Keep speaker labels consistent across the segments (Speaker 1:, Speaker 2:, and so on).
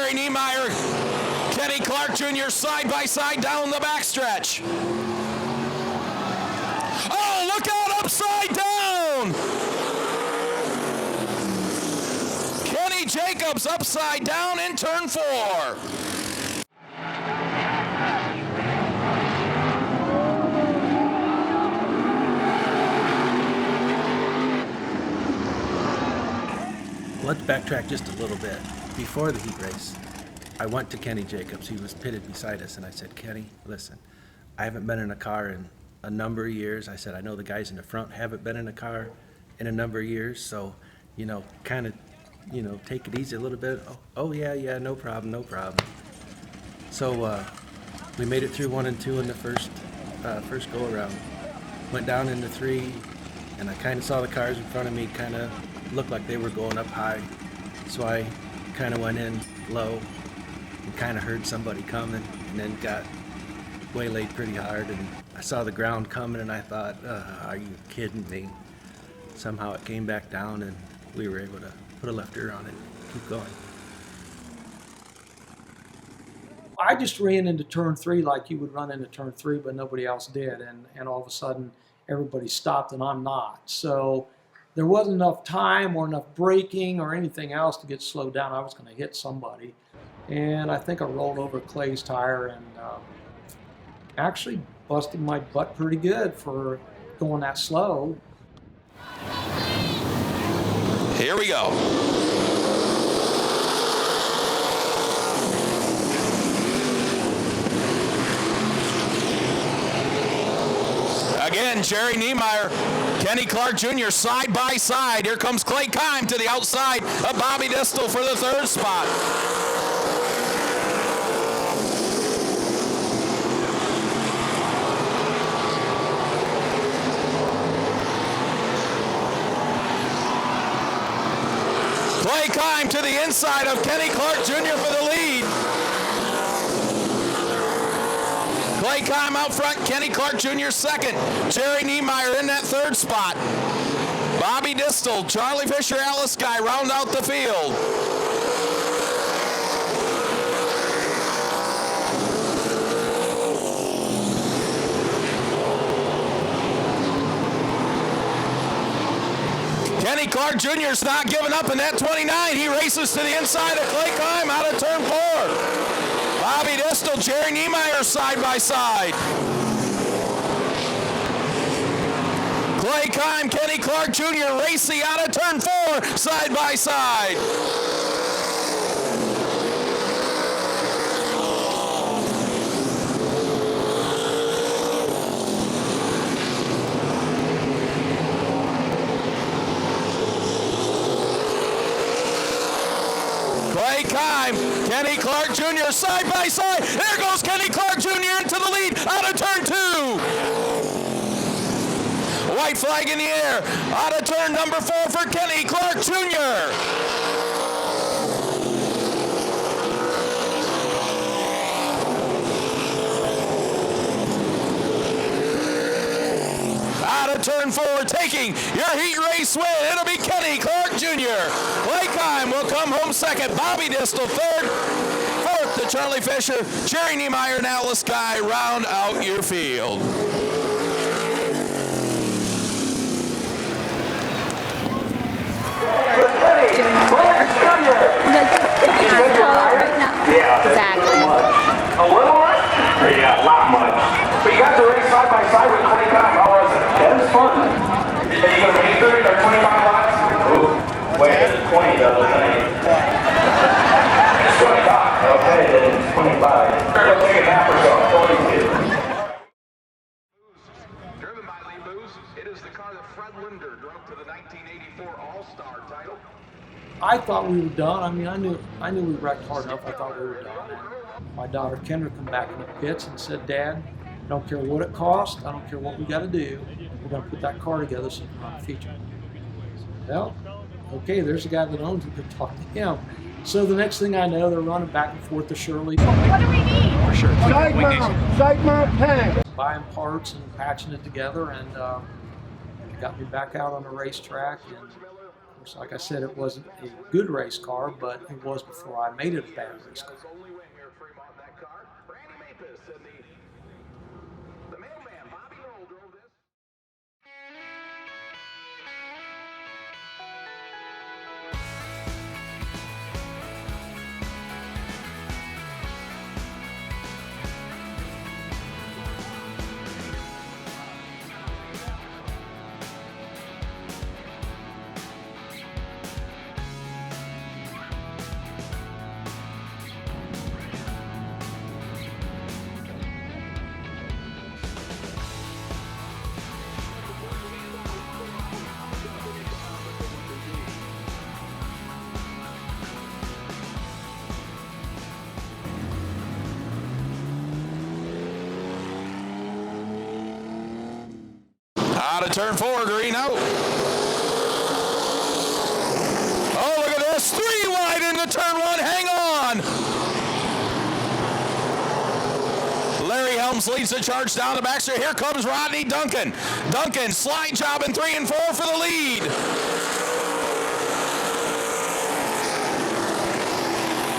Speaker 1: Jerry Niemeyer, Kenny Clark Jr. side by side down the backstretch. Oh, look out, upside down! Kenny Jacobs upside down in turn 4.
Speaker 2: Let's backtrack just a little bit. Before the heat race, I went to Kenny Jacobs. He was pitted beside us, and I said, Kenny, listen, I haven't been in a car in a number of years. I said, I know the guys in the front haven't been in a car in a number of years, so, kind of, take it easy a little bit. Oh yeah, no problem. So we made it through 1 and 2 in the first go-around. Went down into 3, and I kind of saw the cars in front of me kind of looked like they were going up high, so I kind of went in low and kind of heard somebody coming, and then got waylaid pretty hard, and I saw the ground coming, and I thought, are you kidding me? Somehow it came back down, and we were able to put a left ear on it and keep going.
Speaker 3: I just ran into turn 3 like you would run into turn 3, but nobody else did, and all of a sudden everybody stopped and I'm not. So there wasn't enough time or enough braking or anything else to get slowed down. I was going to hit somebody. And I think I rolled over Clay's tire and actually busted my butt pretty good for going that slow.
Speaker 1: Here we go. Again, Jerry Niemeyer, Kenny Clark Jr. side by side. Here comes Clay Kime to the outside of Bobby Distel for the 3rd spot. Clay Kime to the inside of Kenny Clark Jr. for the lead. Clay Kime out front, Kenny Clark Jr. 2nd. Jerry Niemeyer in that 3rd spot. Bobby Distel, Charlie Fisher, Alice Guy round out the field. Kenny Clark Jr. is not giving up in that 29. He races to the inside of Clay Kime out of turn 4. Bobby Distel, Jerry Niemeyer side by side. Clay Kime, Kenny Clark Jr. racing out of turn 4 side by side. Clay Kime, Kenny Clark Jr. side by side. There goes Kenny Clark Jr. into the lead out of turn 2. White flag in the air. Out of turn number 4 for Kenny Clark Jr. Out of turn 4, taking your heat race win. It'll be Kenny Clark Jr. Clay Kime will come home 2nd. Bobby Distel 3rd. 4th to Charlie Fisher. Jerry Niemeyer and Alice Guy round out your field.
Speaker 4: Exactly.
Speaker 5: A little much? Yeah, a lot much. But you got to race side by side with Clay Kime. How was it? That was fun. Are you going to make 30 or 25 laps? Ooh, wait, it's 20 though, isn't it? It's 25. Okay, then it's 25. We'll take a nap or so. 22. Driven by Lee Booz, it is the car that Fred Linder drove to the 1984 All-Star title.
Speaker 3: I thought we were done. I mean, I knew we wrecked hard enough. I thought we were done. And my daughter Kendra come back in the pits and said, Dad, I don't care what it costs. I don't care what we got to do. We're going to put that car together so we can run a feature. Well, okay, there's a guy that owns it. Go talk to him. So the next thing I know, they're running back and forth to Shirley.
Speaker 4: What do we need?
Speaker 6: For sure.
Speaker 7: Side mount tank.
Speaker 3: Buying parts and patching it together, and got me back out on the racetrack. And cars. Like I said, it wasn't a good race car, but it was before I made it a bad race car.
Speaker 5: Only win here at Fremont, that car. Randy Mapis and the mailman, Bobby Knoll, drove this.
Speaker 1: Out of turn 4, green out. Oh, look at this. 3 wide into turn 1. Hang on. Larry Helms leads the charge down the backstretch. Here comes Rodney Duncan. Duncan, slide job in 3 and 4 for the lead.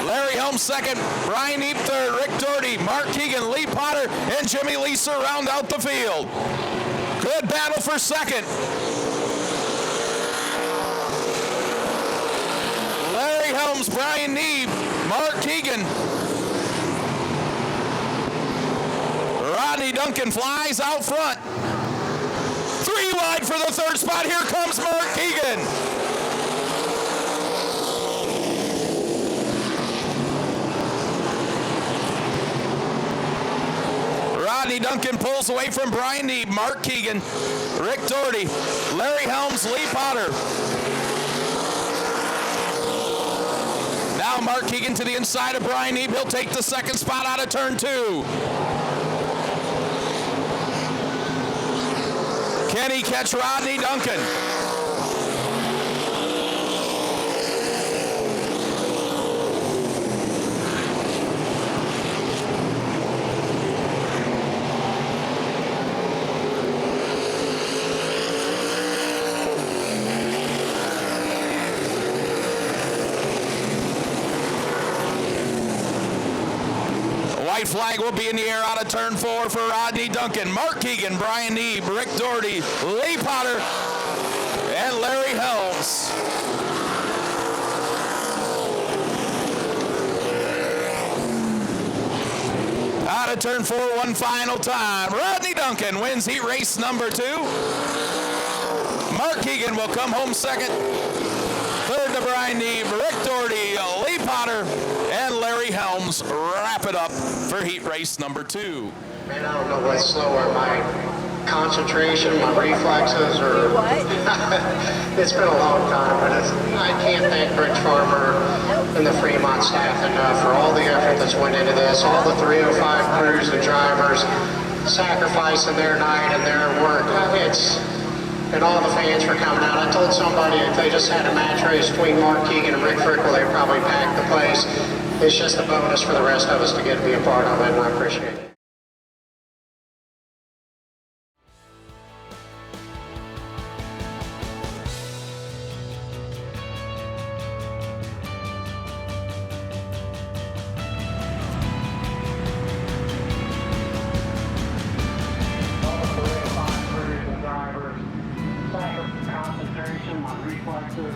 Speaker 1: Larry Helms second, Brian Eep third, Rick Doherty, Mark Keegan, Lee Potter, and Jimmy Lisa round out the field. Good battle for second. Larry Helms, Brian Neeb, Mark Keegan. Rodney Duncan flies out front. 3 wide for the third spot. Here comes Mark Keegan. Rodney Duncan pulls away from Brian Neeb, Mark Keegan, Rick Doherty, Larry Helms, Lee Potter. Now Mark Keegan to the inside of Brian Neeb. He'll take the second spot out of turn 2. Can he catch Rodney Duncan? White flag will be in the air out of turn 4 for Rodney Duncan, Mark Keegan, Brian Neeb, Rick Doherty, Lee Potter, and Larry Helms. Out of turn 4 one final time. Rodney Duncan wins heat race number 2. Mark Keegan will come home second. Third to Brian Neeb, Rick Doherty, Lee Potter, and Larry Helms wrap it up for heat race number 2.
Speaker 6: Man, I don't know what's slower, my concentration, my reflexes, or it's been a long time, but I can't thank Rich Farmer and the Fremont staff enough for all the effort that's went into this, all the 305 crews and drivers sacrificing their night and their work. And all the fans for coming out. I told somebody if they just had a match race between Mark Keegan and Rick Frickle, they'd probably pack the place. It's just a bonus for the rest of us to get to be a part of it, and I appreciate it. Concentration, my reflexes,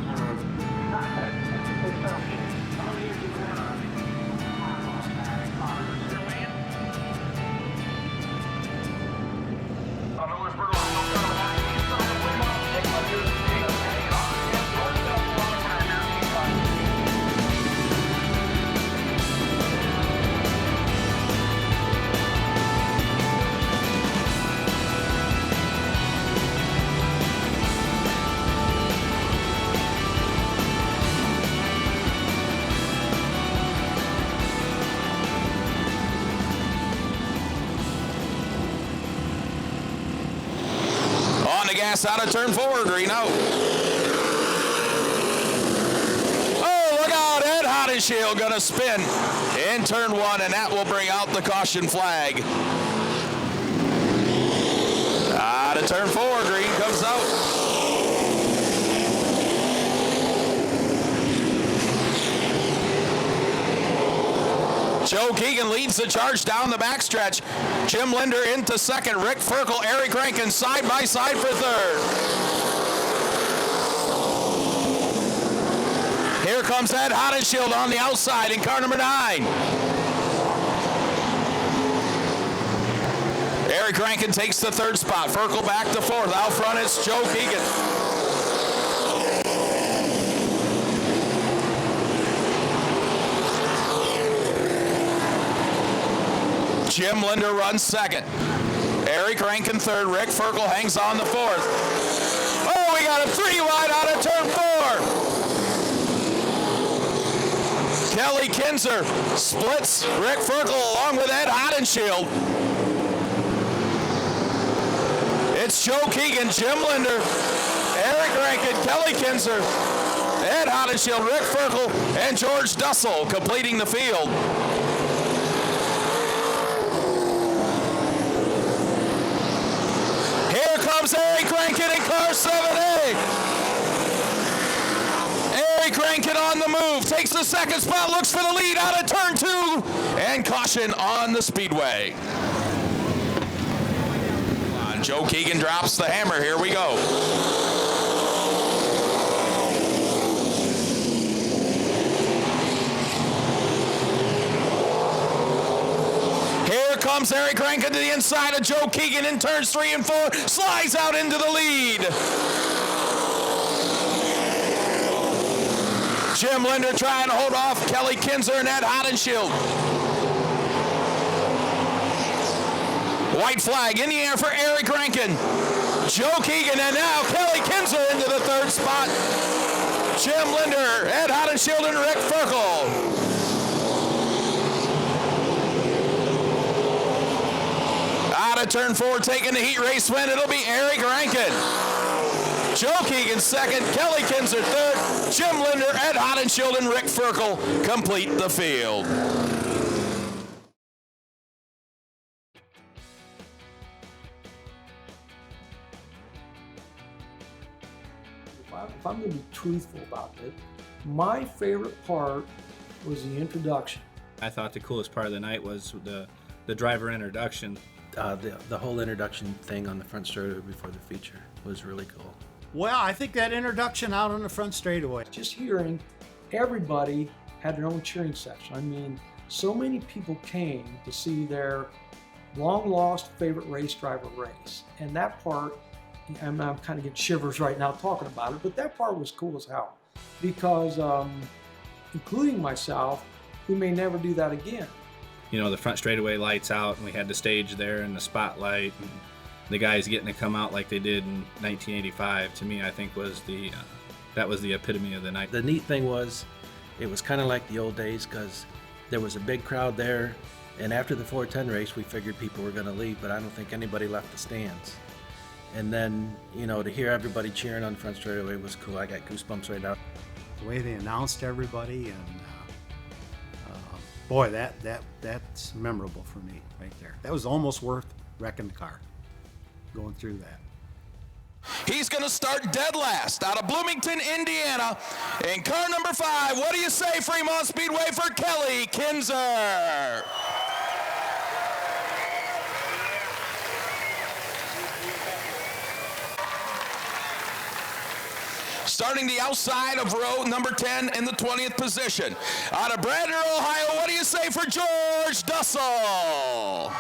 Speaker 1: gas out of turn 4, green out. Oh, look out, Ed Hottenshield gonna spin in turn 1, and that will bring out the caution flag. Out of turn 4, green comes out. Joe Keegan leads the charge down the backstretch. Jim Linder into second. Rick Ferkel, Eric Rankin side by side for third. Here comes Ed Hodenshield on the outside in car number 9. Eric Rankin takes the third spot. Ferkel back to fourth. Out front, it's Joe Keegan. Jim Linder runs second. Eric Rankin third. Rick Ferkel hangs on the fourth. Oh, we got a 3 wide out of turn 4. Kelly Kinzer splits Rick Ferkel along with Ed Hodenshield. It's Joe Keegan, Jim Linder, Eric Rankin, Kelly Kinzer, Ed Hodenshield, Rick Ferkel, and George Dussel completing the field. Here comes Eric Rankin in car 7A. Eric Rankin on the move, takes the second spot, looks for the lead out of turn 2, and caution on the Speedway. Joe Keegan drops the hammer. Here we go. Here comes Eric Rankin to the inside of Joe Keegan in turns 3 and 4. Slides out into the lead. Jim Linder trying to hold off Kelly Kinzer and Ed Hodenshield. White flag in the air for Eric Rankin. Joe Keegan and now Kelly Kinzer into the third spot. Jim Linder, Ed Hodenshield, and Rick Ferkel. Out of turn 4, taking the heat race win, it'll be Eric Rankin. Joe Keegan second, Kelly Kinzer third, Jim Linder, Ed Hodenshield, and Rick Ferkel complete the field.
Speaker 3: If I'm going to be truthful about it, my favorite part was the introduction.
Speaker 8: I thought the coolest part of the night was the driver introduction.
Speaker 2: The whole introduction thing on the front straightaway before the feature was really cool.
Speaker 9: Well, I think that introduction out on the front straightaway.
Speaker 3: Just hearing everybody had their own cheering section. I mean, so many people came to see their long-lost favorite race driver race. And that part, I'm kind of getting shivers right now talking about it, but that part was cool as hell. Because, including myself, who may never do that again.
Speaker 8: You know, the front straightaway lights out, and we had the stage there and the spotlight, and the guys getting to come out like they did in 1985. To me, I think that was the epitome of the night.
Speaker 2: The neat thing was, it was kind of like the old days because there was a big crowd there, and after the 410 race, we figured people were going to leave, but I don't think anybody left the stands. And then, you know, to hear everybody cheering on the front straightaway was cool. I got goosebumps right now.
Speaker 9: The way they announced everybody, and boy, that's memorable for me right there. That was almost worth wrecking the car, going through that.
Speaker 1: He's going to start dead last out of Bloomington, Indiana. In car number 5, what do you say, Fremont Speedway, for Kelly Kinzer? Starting the outside of row number 10 in the 20th position. Out of Brander, Ohio, what do you say for George Dussel?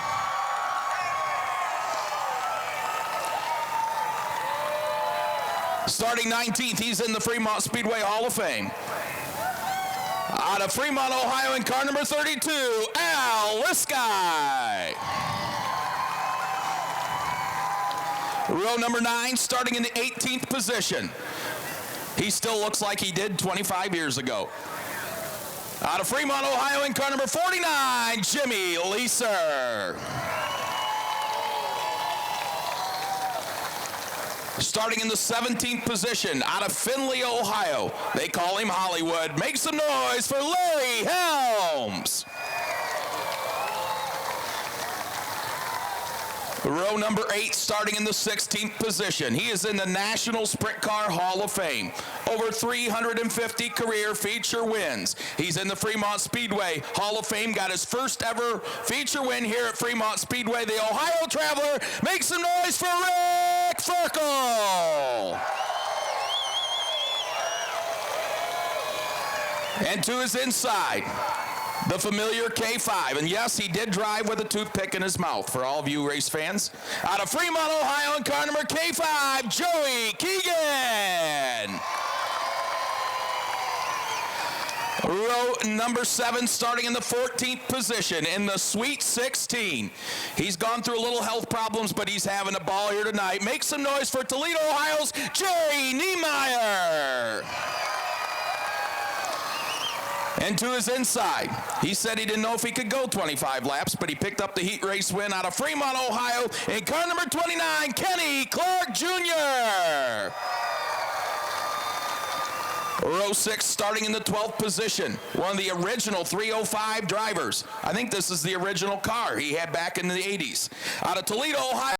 Speaker 1: Starting 19th, he's in the Fremont Speedway Hall of Fame. Out of Fremont, Ohio, in car number 32, Al Liskey. Row number 9, starting in the 18th position. He still looks like he did 25 years ago. Out of Fremont, Ohio, in car number 49, Jimmy Leeser. Starting in the 17th position, out of Findlay, Ohio, they call him Hollywood. Make some noise for Larry Helms. Row number 8 starting in the 16th position. He is in the National Sprint Car Hall of Fame. Over 350 career feature wins. He's in the Fremont Speedway Hall of Fame. Got his first ever feature win here at Fremont Speedway. The Ohio Traveler. Make some noise for Rick Ferkel. And to his inside, the familiar K5. And yes, he did drive with a toothpick in his mouth, for all of you race fans. Out of Fremont, Ohio, in car number K5, Joey Keegan. Row number 7 starting in the 14th position in the Sweet 16. He's gone through a little health problems, but he's having a ball here tonight. Make some noise for Toledo, Ohio's Jerry Niemeyer. And to his inside, he said he didn't know if he could go 25 laps, but he picked up the heat race win out of Fremont, Ohio, in car number 29, Kenny Clark Jr. Row 6 starting in the 12th position, one of the original 305 drivers. I think this is the original car he had back in the 80s. Out of Toledo, Ohio.